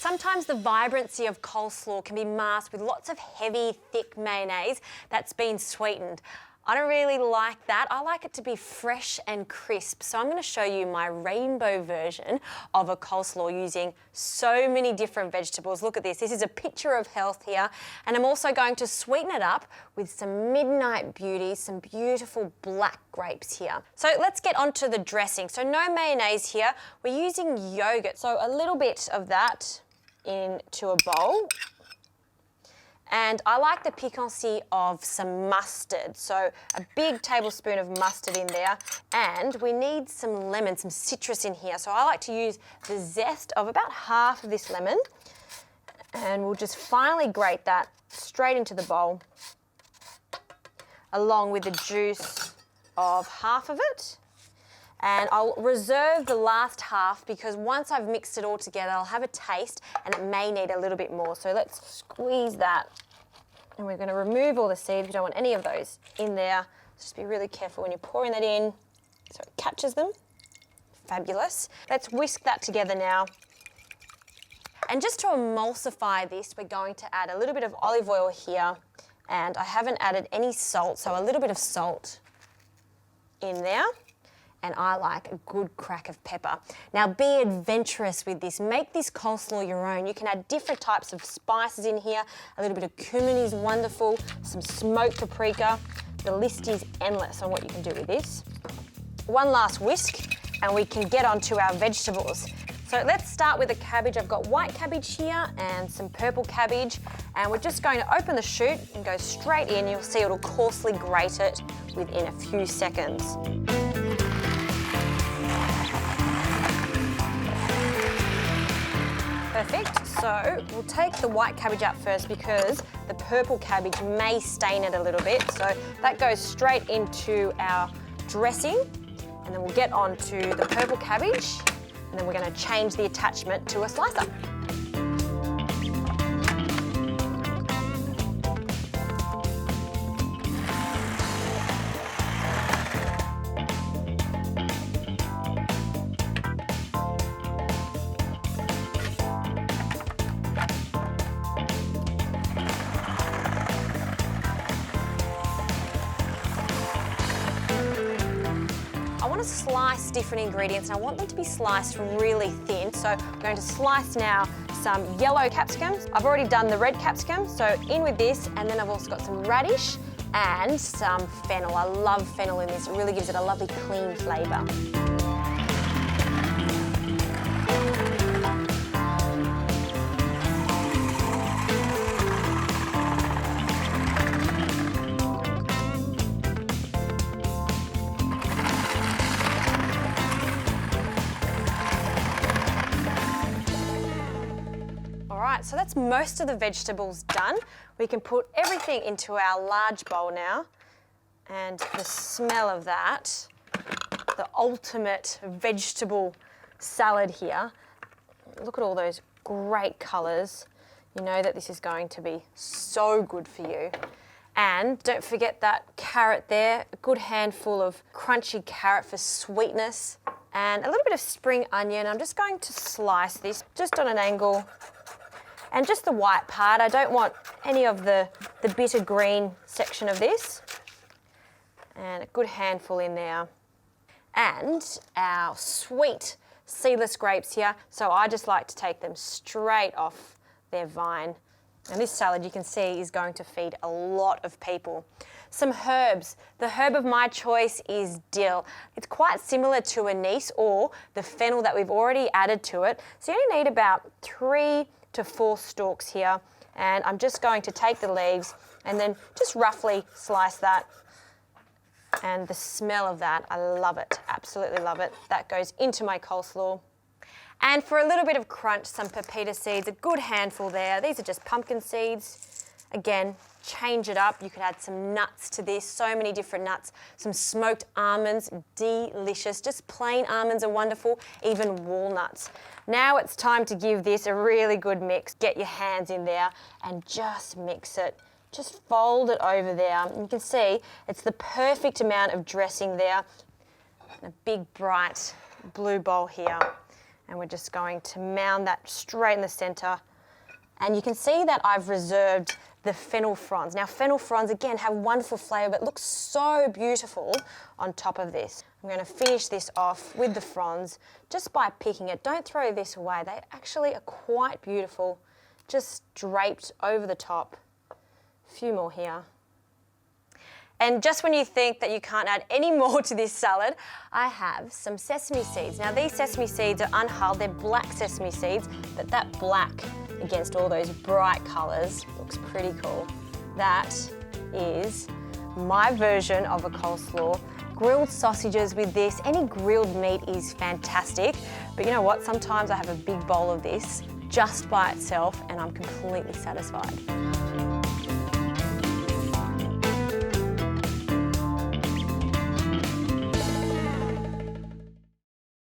Sometimes the vibrancy of coleslaw can be masked with lots of heavy, thick mayonnaise that's been sweetened. I don't really like that. I like it to be fresh and crisp. So I'm going to show you my rainbow version of a coleslaw using so many different vegetables. Look at this. This is a picture of health here. And I'm also going to sweeten it up with some Midnight Beauty, some beautiful black grapes here. So let's get onto the dressing. So no mayonnaise here. We're using yogurt. So a little bit of that into a bowl. And I like the piquancy of some mustard. So a big tablespoon of mustard in there. And we need some lemon, some citrus in here. So I like to use the zest of about half of this lemon. And we'll just finely grate that straight into the bowl, along with the juice of half of it. And I'll reserve the last half because once I've mixed it all together, I'll have a taste and it may need a little bit more. So let's squeeze that. And we're going to remove all the seeds. We don't want any of those in there. Just be really careful when you're pouring that in so it catches them. Fabulous. Let's whisk that together now. And just to emulsify this, we're going to add a little bit of olive oil here. And I haven't added any salt, so a little bit of salt in there. And I like a good crack of pepper. Now be adventurous with this. Make this coleslaw your own. You can add different types of spices in here. A little bit of cumin is wonderful, some smoked paprika. The list is endless on what you can do with this. One last whisk and we can get onto our vegetables. So let's start with the cabbage. I've got white cabbage here and some purple cabbage. And we're just going to open the chute and go straight in. You'll see it'll coarsely grate it within a few seconds. Perfect, so we'll take the white cabbage out first because the purple cabbage may stain it a little bit. So that goes straight into our dressing and then we'll get on to the purple cabbage and then we're going to change the attachment to a slicer. Slice different ingredients and I want them to be sliced really thin. So I'm going to slice now some yellow capsicums. I've already done the red capsicum, so in with this, and then I've also got some radish and some fennel. I love fennel in this, it really gives it a lovely clean flavour. So that's most of the vegetables done. We can put everything into our large bowl now. And the smell of that, the ultimate vegetable salad here. Look at all those great colours. You know that this is going to be so good for you. And don't forget that carrot there, a good handful of crunchy carrot for sweetness. And a little bit of spring onion. I'm just going to slice this just on an angle. And just the white part, I don't want any of the bitter green section of this. And a good handful in there. And our sweet seedless grapes here. So I just like to take them straight off their vine. And this salad you can see is going to feed a lot of people. Some herbs. The herb of my choice is dill. It's quite similar to anise or the fennel that we've already added to it. So you only need about 3 to 4 stalks here, and I'm just going to take the leaves and then just roughly slice that. And the smell of that, I love it, absolutely love it. That goes into my coleslaw. And for a little bit of crunch, some pepita seeds, a good handful there. These are just pumpkin seeds. Again, change it up. You could add some nuts to this, so many different nuts. Some smoked almonds, delicious. Just plain almonds are wonderful, even walnuts. Now it's time to give this a really good mix. Get your hands in there and just mix it. Just fold it over there. You can see it's the perfect amount of dressing there. A big bright blue bowl here. And we're just going to mound that straight in the center. And you can see that I've reserved the fennel fronds. Now fennel fronds, again, have wonderful flavor, but look so beautiful on top of this. I'm going to finish this off with the fronds just by picking it. Don't throw this away. They actually are quite beautiful, just draped over the top. A few more here. And just when you think that you can't add any more to this salad, I have some sesame seeds. Now these sesame seeds are unhulled, they're black sesame seeds, but that black against all those bright colours looks pretty cool. That is my version of a coleslaw. Grilled sausages with this, any grilled meat is fantastic, but you know what, sometimes I have a big bowl of this just by itself and I'm completely satisfied.